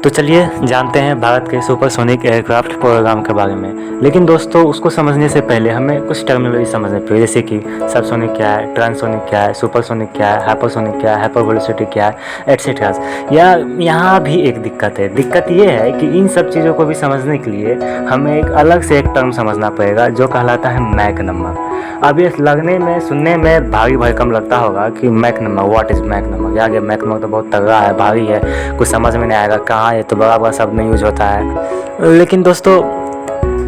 तो चलिए जानते हैं भारत के सुपरसोनिक एयरक्राफ्ट प्रोग्राम के बारे में। लेकिन दोस्तों उसको समझने से पहले हमें कुछ टर्मिनोलॉजी समझनी पड़ेगी, जैसे कि सबसोनिक क्या है, ट्रांससोनिक क्या है, सुपरसोनिक क्या है, हाइपरसोनिक क्या है, हाइपरवेलोसिटी क्या है, एटसेट्रा। यहाँ भी एक दिक्कत है। दिक्कत ये है कि इन सब चीज़ों को भी समझने के लिए हमें एक अलग से एक टर्म समझना पड़ेगा जो कहलाता है मैक नंबर। अब ये लगने में सुनने में भारी भरकम लगता होगा कि Mach number, what is Mach number. यार ये मैक नंबर तो बहुत तगड़ा है, भारी है, कुछ समझ में नहीं आएगा, कहाँ ये तो बड़ा बड़ा शब्द में यूज होता है। लेकिन दोस्तों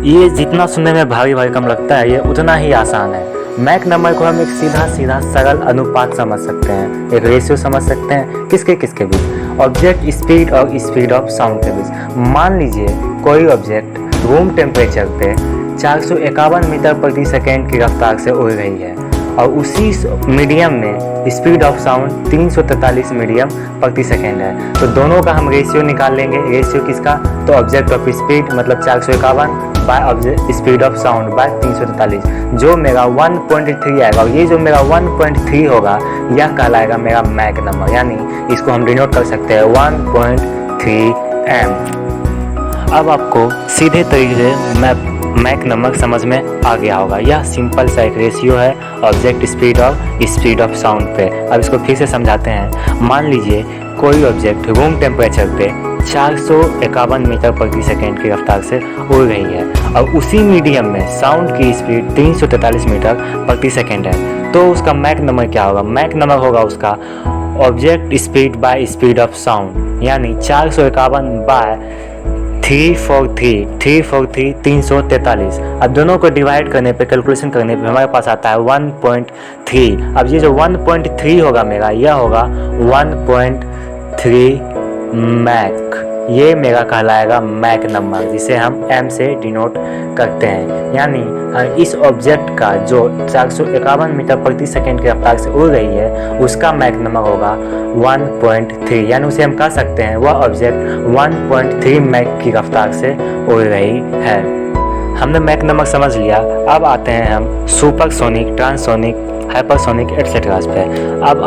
ये जितना सुनने में भारी भरकम लगता है ये उतना ही आसान है। मैक नंबर को हम एक सीधा सरल अनुपात समझ सकते हैं, एक रेशियो समझ सकते हैं। किसके किसके बीच? ऑब्जेक्ट स्पीड और स्पीड ऑफ साउंड के बीच। मान लीजिए कोई ऑब्जेक्ट रूम टेम्परेचर पे 451 मीटर प्रति सेकेंड की रफ्तार से उड़ रही है और उसी मीडियम में स्पीड ऑफ साउंड 343 मीडियम प्रति सेकेंड है। तो दोनों का हम रेशियो निकाल लेंगे। रेशियो किसका? तो ऑब्जेक्ट ऑफ स्पीड मतलब 451 by object speed of sound bye 343, जो मेरा 1.3 आएगा। और ये जो मेरा 1.3 होगा यह कहलाएगा मेरा मैक नंबर, यानी इसको हम डिनोट कर सकते हैं 1.3 m। अब आपको सीधे तरीके से मैक नंबर समझ में आ गया होगा। यह सिंपल सा एक रेशियो है ऑब्जेक्ट स्पीड और स्पीड ऑफ साउंड पे। अब इसको फिर से समझाते हैं। मान लीजिए कोई ऑब्जेक्ट रूम टेम्परेचर पे 451 मीटर प्रति सेकेंड की रफ्तार से उड़ रही है और उसी मीडियम में साउंड की स्पीड 343 मीटर प्रति सेकेंड है। तो उसका मैक नंबर क्या होगा? मैक नंबर होगा उसका object speed by speed of sound, यानी 451 बाय 343 343। अब दोनों को डिवाइड करने पे, कैलकुलेशन करने पे हमारे पास आता है 1.3। अब ये जो 1.3 होगा मेरा, यह होगा 1.3 मैक। ये मेरा कहलाएगा मैक नंबर, जिसे हम m से डिनोट करते हैं। यानी इस ऑब्जेक्ट का जो 451 मीटर प्रति सेकेंड की रफ्तार से उड़ रही है उसका मैक नंबर होगा 1.3, यानी उसे हम कह सकते हैं वह ऑब्जेक्ट 1.3 मैक की रफ्तार से उड़ रही है। हमने मैक नंबर समझ लिया। अब आते हैं हम सुपरसोनिक, ट्रांससोनिक, हाइपरसोनिक एटसेट्रा पे। अब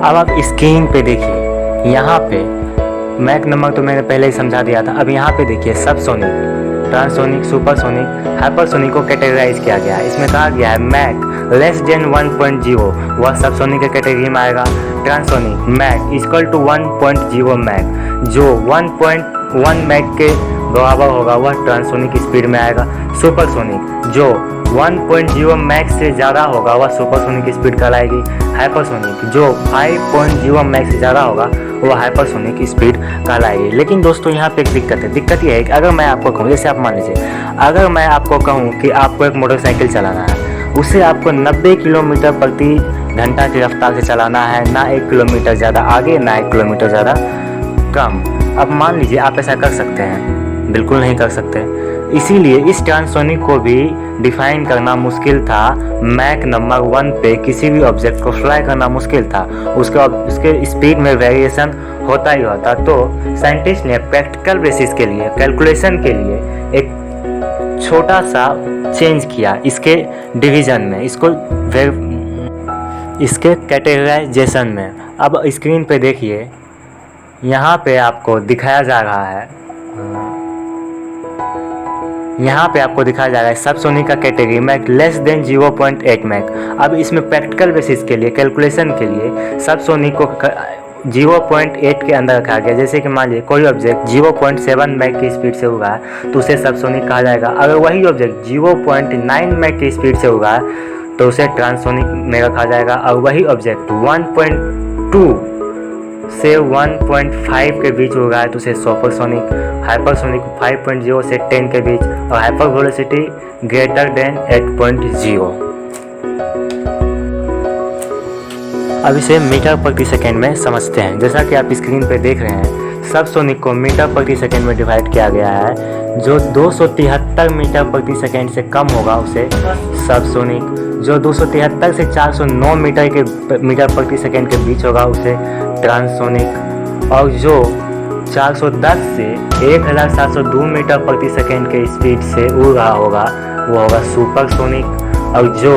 आप स्क्रीन पे देखिए, यहाँ पे मैक नंबर तो मैंने पहले ही समझा दिया था। अब यहाँ पे देखिए सबसोनिक, ट्रांससोनिक, सुपरसोनिक, हाइपरसोनिक को कैटेगराइज किया गया है। इसमें कहा गया है मैक लेस देन 1.0 वह सबसोनिक के कैटेगरी में आएगा। Transonic Mach equal to 1.0 Mach, जो 1.1 मैक के बराबर होगा वह ट्रांससोनिक स्पीड में आएगा। सुपरसोनिक जो 1.0 मैक से ज़्यादा होगा वह सुपरसोनिक स्पीड कहलाएगी। हाइपरसोनिक जो 5.0 मैक से ज़्यादा होगा वह हाइपरसोनिक स्पीड कहलाएगी। लेकिन दोस्तों यहाँ पे एक दिक्कत है। दिक्कत यह है कि अगर मैं आपको कहूँ, जैसे आप मान लीजिए, अगर मैं आपको कहूँ कि आपको एक मोटरसाइकिल चलाना है, उसे आपको 90 किलोमीटर प्रति घंटा की रफ्तार से चलाना है, ना 1 किलोमीटर ज़्यादा आगे ना 1 किलोमीटर ज़्यादा कम। अब मान लीजिए आप ऐसा कर सकते हैं? बिल्कुल नहीं कर सकते। इसीलिए इस ट्रांससोनिक को भी डिफाइन करना मुश्किल था। मैक नंबर 1 पे किसी भी ऑब्जेक्ट को फ्लाई करना मुश्किल था, उसके स्पीड में वेरिएशन होता ही होता। तो साइंटिस्ट ने प्रैक्टिकल बेसिस के लिए, कैलकुलेशन के लिए एक छोटा सा चेंज किया इसके डिवीज़न में, इसके कैटेगराइजेशन में। अब स्क्रीन पे देखिए, यहाँ पे आपको दिखाया जा रहा है, सबसोनिक का category Mach less than 0.8 Mach. अब इसमें प्रैक्टिकल बेसिस के लिए, कैलकुलेशन के लिए सबसोनिक को 0.8 के अंदर रखा गया। जैसे कि मान लीजिए कोई ऑब्जेक्ट 0.7 मैक की स्पीड से उड़ा है तो उसे सबसोनिक कहा जाएगा। अगर वही ऑब्जेक्ट 0.9 मैक की स्पीड से उड़ा है तो उसे ट्रांससोनिक में रखा जाएगा। और वही ऑब्जेक्ट 1.2 से 1.5 के बीच होगा तो उसे सुपरसोनिक, हाइपरसोनिक 5.0 से 10 के बीच, और हाइपर वेलोसिटी ग्रेटर देन 8.0। अब इसे मीटर प्रति सेकेंड में समझते हैं। जैसा कि आप स्क्रीन पे देख रहे हैं, सबसोनिक को मीटर प्रति सेकेंड में डिवाइड किया गया है। जो 273 मीटर प्रति सेकेंड से कम होगा उसे सबसोनिक, जो 273 से 409 मीटर प्रति सेकेंड के बीच होगा उसे ट्रांससोनिक, और जो 410 से 1702 मीटर प्रति सेकेंड के स्पीड से उड़ रहा होगा वो होगा सुपरसोनिक, और जो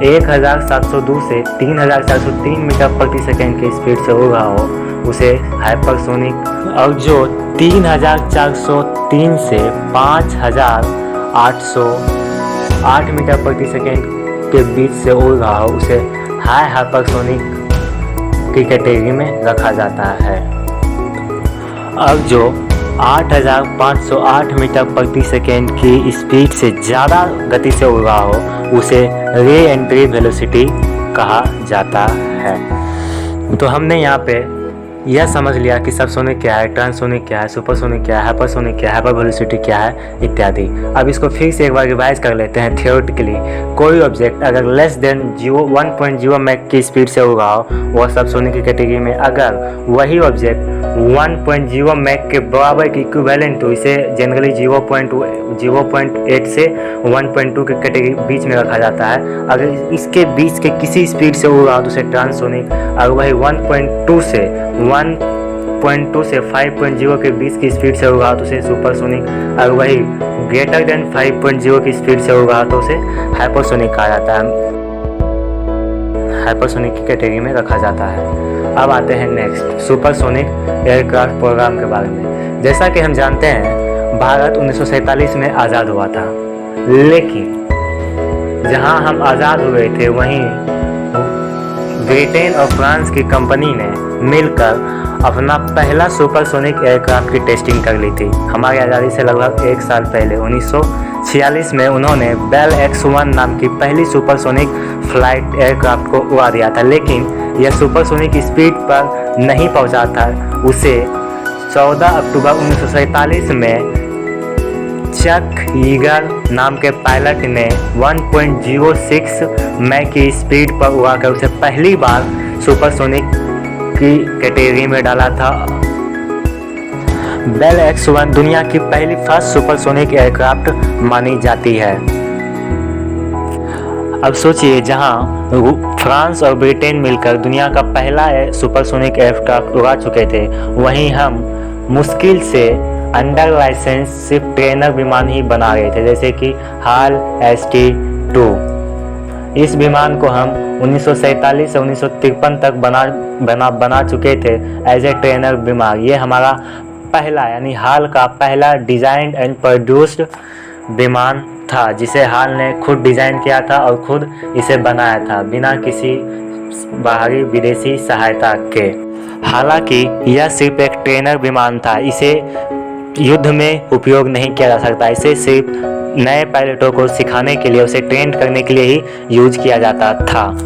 1702 से 3403 मीटर प्रति सेकेंड की स्पीड से उड़ रहा हो उसे हाइपरसोनिक, और जो 3403 से 5808 मीटर प्रति सेकेंड के बीच से उड़ रहा हो उसे हाई हाइपरसोनिक की कैटेगरी में रखा जाता है। अब जो 8508 मीटर प्रति सेकेंड की स्पीड से ज़्यादा गति से उड़ रहा हो उसे री एंट्री वेलोसिटी कहा जाता है। तो हमने यहाँ पे यह समझ लिया कि सबसोनिक क्या है, ट्रांससोनिक क्या है, सुपरसोनिक क्या है, हाइपरसोनिक क्या है, हाइपर वेलोसिटी क्या है इत्यादि। अब इसको फिर से एक बार रिवाइज कर लेते हैं थियोरेटिकली। कोई ऑब्जेक्ट अगर लेस देन 1.0 मैक की स्पीड से उड़ रहा हो वह सबसोनिक की कैटेगरी में, अगर वही ऑब्जेक्ट 1.0 मैक के बराबर की इक्विवेलेंट हो इसे जनरली 0.8 से 1.2 के कैटेगरी बीच में रखा जाता है। अगर इसके बीच के किसी स्पीड से उड़ रहा हो तो उसे ट्रांससोनिक, और वही 1.2 से 5.0 के बीच की स्पीड से उड़ रहा तो उसे सुपरसोनिक, और वही ग्रेटर देन 5.0 की स्पीड से उड़ रहा तो उसे हाइपरसोनिक कहा जाता है, हाइपरसोनिक की कैटेगरी में रखा जाता है। अब आते हैं नेक्स्ट सुपरसोनिक एयरक्राफ्ट प्रोग्राम के बारे में। जैसा कि हम जानते हैं भारत 1947 में आज़ाद हुआ था, लेकिन जहां हम आज़ाद हुए थे वहीं ब्रिटेन और फ्रांस की कंपनी ने मिलकर अपना पहला सुपरसोनिक एयरक्राफ्ट की टेस्टिंग कर ली थी। हमारी आज़ादी से लगभग 1 साल पहले 1946 में उन्होंने बेल X-1 नाम की पहली सुपरसोनिक फ्लाइट एयरक्राफ्ट को उड़ा दिया था, लेकिन यह सुपरसोनिक स्पीड पर नहीं पहुंचा था। उसे 14 अक्टूबर 1947 में चक ईगर नाम के पायलट ने 1.06 मैक की स्पीड पर उड़ाकर उसे पहली बार सुपरसोनिक की कैटेगरी में डाला था। बेल X-1 दुनिया की पहली फर्स्ट सुपरसोनिक एयरक्राफ्ट मानी जाती है। अब सोचिए, जहां फ्रांस और ब्रिटेन मिलकर दुनिया का पहला सुपरसोनिक एयरक्राफ्ट उड़ा चुके थे, वहीं हम मुश्किल से अंडर लाइसेंस सिर्फ ट्रेनर विमान ही बना रहे थे, जैसे कि हाल ST-2। इस विमान को हम 1947 से 1953 तक बना चुके थे एज ए ट्रेनर विमान। ये हमारा पहला यानी हाल का पहला डिजाइंड एंड प्रोड्यूस्ड विमान था, जिसे हाल ने खुद डिज़ाइन किया था और खुद इसे बनाया था बिना किसी बाहरी विदेशी सहायता के। हालांकि यह सिर्फ एक ट्रेनर विमान था, इसे युद्ध में उपयोग नहीं किया जा सकता। इसे सिर्फ नए पायलटों को सिखाने के लिए, उसे ट्रेन करने के लिए ही यूज किया जाता था।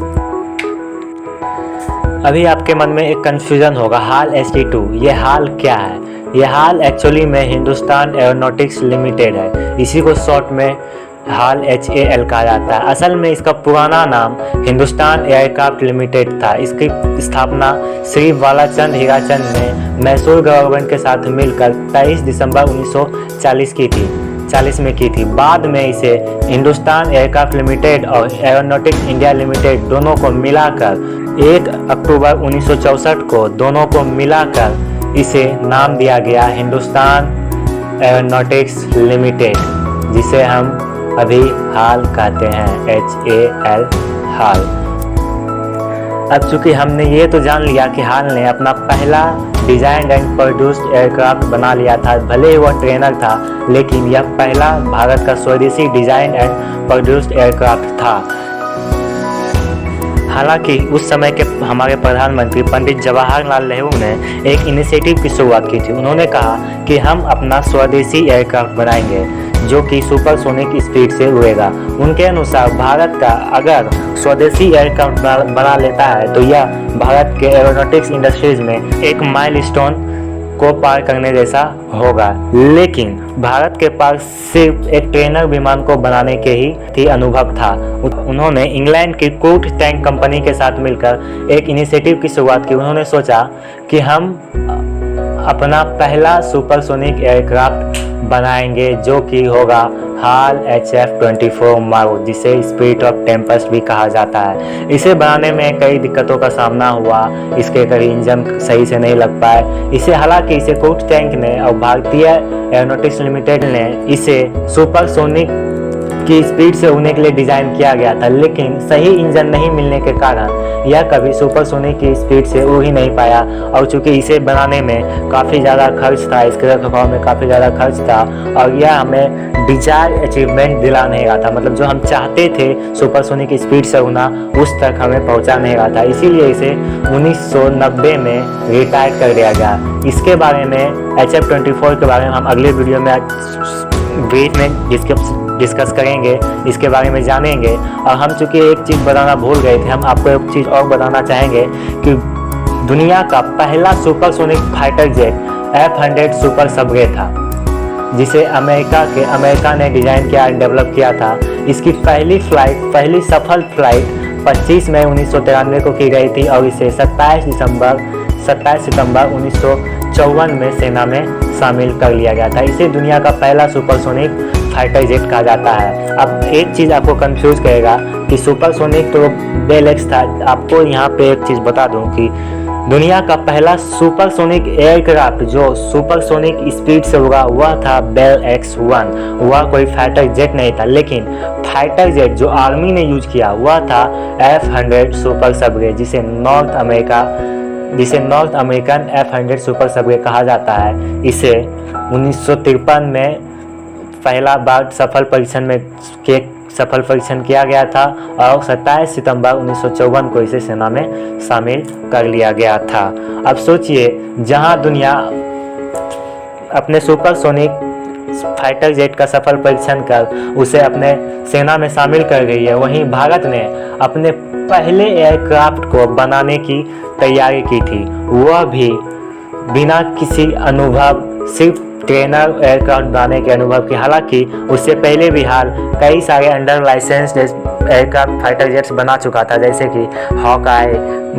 अभी आपके मन में एक कंफ्यूजन होगा, हाल ST-2 ये हाल क्या है? ये हाल एक्चुअली में हिंदुस्तान एरोनॉटिक्स लिमिटेड है, इसी को शॉर्ट में हाल HAL कहा जाता है। असल में इसका पुराना नाम हिंदुस्तान एयरक्राफ्ट लिमिटेड था। इसकी स्थापना श्री बालाचंद हीराचंद ने मैसूर गवर्नमेंट के साथ मिलकर 23 दिसंबर 1940 में की थी। बाद में इसे हिंदुस्तान एयरक्राफ्ट लिमिटेड और एरोनॉटिक्स इंडिया लिमिटेड दोनों को मिलाकर 1 अक्टूबर 1964 को दोनों को मिलाकर इसे नाम दिया गया हिंदुस्तान एरोनॉटिक्स लिमिटेड, जिसे हम अभी हाल कहते हैं, HAL हाल। अब चूंकि हमने ये तो जान लिया कि हाल ने अपना पहला डिजाइन एंड प्रोड्यूस्ड एयरक्राफ्ट बना लिया था, भले ही वह ट्रेनर था, लेकिन यह पहला भारत का स्वदेशी डिजाइन एंड प्रोड्यूस्ड एयरक्राफ्ट था। हालांकि उस समय के हमारे प्रधानमंत्री पंडित जवाहरलाल नेहरू ने एक इनिशिएटिव की शुरुआत की थी। उन्होंने कहा कि हम अपना स्वदेशी एयरक्राफ्ट बनाएंगे जो कि सुपरसोनिक स्पीड से उड़ेगा। उनके अनुसार भारत का अगर स्वदेशी एयरक्राफ्ट बना लेता है तो यह भारत के एरोनॉटिक्स इंडस्ट्रीज में एक माइलस्टोन को पार करने जैसा होगा। लेकिन भारत के पास सिर्फ एक ट्रेनर विमान को बनाने के ही अनुभव था। उन्होंने इंग्लैंड की कूट टैंक कंपनी के साथ मिलकर एक इनिशिएटिव की शुरुआत की। उन्होंने सोचा कि हम अपना पहला सुपरसोनिक एयरक्राफ्ट बनाएंगे जो कि होगा हाल HF-24 मारूत, जिसे स्पिरिट ऑफ टेम्पेस्ट भी कहा जाता है। इसे बनाने में कई दिक्कतों का सामना हुआ, इसके कई इंजन सही से नहीं लग पाए। हालांकि इसे कूट टैंक ने और भारतीय एरोनॉटिक्स लिमिटेड ने इसे सुपरसोनिक की स्पीड से उड़ने के लिए डिज़ाइन किया गया था, लेकिन सही इंजन नहीं मिलने के कारण यह कभी सुपरसोनिक की स्पीड से उड़ ही नहीं पाया। और चूँकि इसे बनाने में काफ़ी ज़्यादा खर्च था, इसके रखरखाव में काफ़ी ज़्यादा खर्च था, और यह हमें डिजायर अचीवमेंट दिला नहीं रहा था, मतलब जो हम चाहते थे सुपरसोनिक की स्पीड से उड़ना उस तक हमें पहुंचा नहीं रहा था। इसीलिए इसे 1990 में रिटायर कर दिया गया। इसके बारे में HF-24 के बारे में हम अगले वीडियो में ब्रीफ में डिस्कस करेंगे, इसके बारे में जानेंगे। और हम चूँकि एक चीज़ बताना भूल गए थे, हम आपको एक चीज़ और बताना चाहेंगे कि दुनिया का पहला supersonic fighter jet F-100 super Subway था, जिसे अमेरिका ने डिज़ाइन किया, डेवलप किया था। इसकी पहली सफल फ्लाइट 25 मई 1993 को की गई थी, और इसे 27 सितंबर 1954 में सेना में शामिल कर लिया गया था। इसे दुनिया का पहला सुपरसोनिक फाइटर जेट कहा जाता है। अब एक चीज़ आपको कंफ्यूज करेगा कि सुपरसोनिक तो बेल एक्स था। आपको यहाँ पे एक चीज़ बता दूँ कि दुनिया का पहला सुपरसोनिक एयरक्राफ्ट जो सुपरसोनिक स्पीड से होगा वह था बेल X-1। वह कोई फाइटर जेट नहीं था, लेकिन फाइटर जेट जो आर्मी ने यूज किया वह था F-100 सुपर सबवे, जिसे north American F-100 super Subway कहा जाता है। इसे 1953 में पहला बार सफल परीक्षण किया गया था, और 27 सितंबर 1954 को इसे सेना में शामिल कर लिया गया था। अब सोचिए, जहां दुनिया अपने सुपरसोनिक फाइटर जेट का सफल परीक्षण कर उसे अपने सेना में शामिल कर गई है, वहीं भारत ने अपने पहले एयरक्राफ्ट को बनाने की तैयारी की थी, वह भी बिना किसी अनुभव, सिर्फ ट्रेनर एयरक्राफ्ट बनाने के अनुभव की। हालांकि उससे पहले भी कई सारे under license aircraft fighter jets बना चुका था, जैसे कि हॉकाई,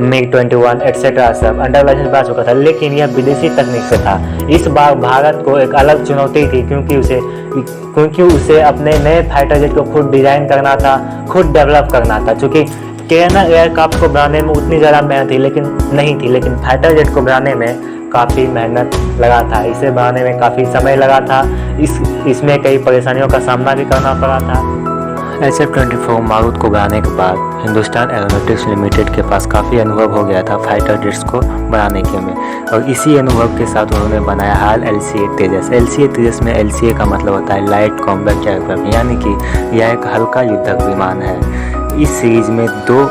MiG-21 एट्सेट्रा सब अंडर लाइसेंस बना चुका था, लेकिन यह विदेशी तकनीक से था। इस बार भारत को एक अलग चुनौती थी, क्योंकि उसे अपने नए फाइटर जेट को खुद डिज़ाइन करना था, खुद डेवलप करना था। चूँकि ट्रेनर एयरक्राफ्ट को बनाने में उतनी ज़्यादा मेहनत नहीं थी, लेकिन फाइटर जेट को बनाने में काफ़ी मेहनत लगा था। इसे बनाने में काफ़ी समय लगा था, इसमें कई परेशानियों का सामना भी करना पड़ा था। HF-24 मारुत को बनाने के बाद हिंदुस्तान एरोनॉटिक्स लिमिटेड के पास काफ़ी अनुभव हो गया था फाइटर जेट्स को बनाने के में, और इसी अनुभव के साथ उन्होंने बनाया हाल LCA तेजस। LCA तेजस में LCA का मतलब होता है लाइट कॉम्बैट एयरक्राफ्ट, यानी कि यह एक हल्का युद्धक विमान है। इस सीरीज में 2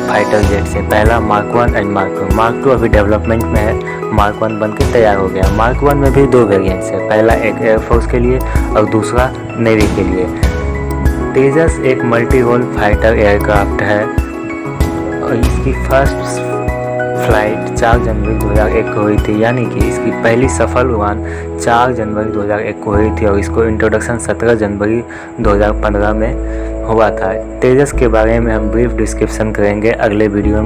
फाइटर जेट्स है, पहला मार्क 1 एंड मार्क 2। मार्क 2 अभी डेवलपमेंट में है, मार्क 1 बनकर तैयार हो गया। मार्क 1 में भी 2 वेरिएंट्स है, पहला एक एयरफोर्स के लिए और दूसरा नेवी के लिए। तेजस एक मल्टी रोल फाइटर एयरक्राफ्ट है, और इसकी फर्स्ट फ्लाइट 4 जनवरी 2001 को हुई थी, यानी कि इसकी पहली सफल उड़ान 4 जनवरी 2001 को हुई थी, और इसको इंट्रोडक्शन 17 जनवरी 2015 में हुआ था। तेजस के बारे में हम ब्रीफ डिस्क्रिप्शन करेंगे अगले वीडियो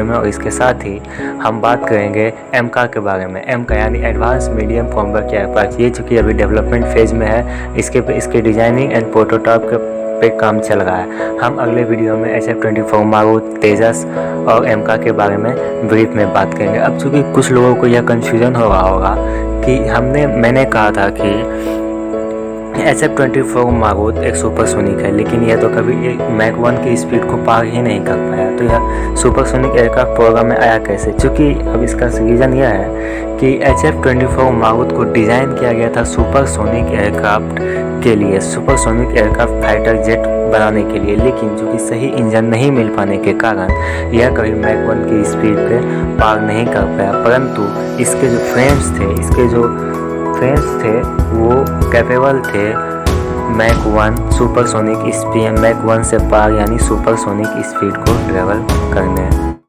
में, और इसके साथ ही हम बात करेंगे एमका के बारे में। एमका यानी एडवांस मीडियम कॉम्बैट एयरक्राफ्ट, ये चूँकि अभी डेवलपमेंट फेज में है, इसके डिजाइनिंग एंड प्रोटोटाइप पे काम चल रहा है। हम अगले वीडियो में HF-24 मारुत, तेजस और एमका के बारे में ब्रीफ में बात करेंगे। अब चूँकि कुछ लोगों को यह कन्फ्यूजन हो रहा होगा कि मैंने कहा था कि HF-24 मारुत एक सुपरसोनिक है, लेकिन यह तो कभी मैक 1 की स्पीड को पार ही नहीं कर पाया, तो यह सुपरसोनिक एयरक्राफ्ट प्रोग्राम में आया कैसे? चूँकि अब इसका रीज़न यह है कि HF-24 मारुत को डिज़ाइन किया गया था सुपरसोनिक एयरक्राफ्ट के लिए, सुपरसोनिक एयरक्राफ्ट फाइटर जेट बनाने के लिए, लेकिन चूँकि सही इंजन नहीं मिल पाने के कारण यह कभी मैक 1 की स्पीड पे पार नहीं कर पाया। परंतु इसके जो फ्रेम्स थे वो कैपेबल थे मैक 1 सुपरसोनिक स्पीड, मैक 1 से पार यानी सुपरसोनिक स्पीड को ट्रेवल करने।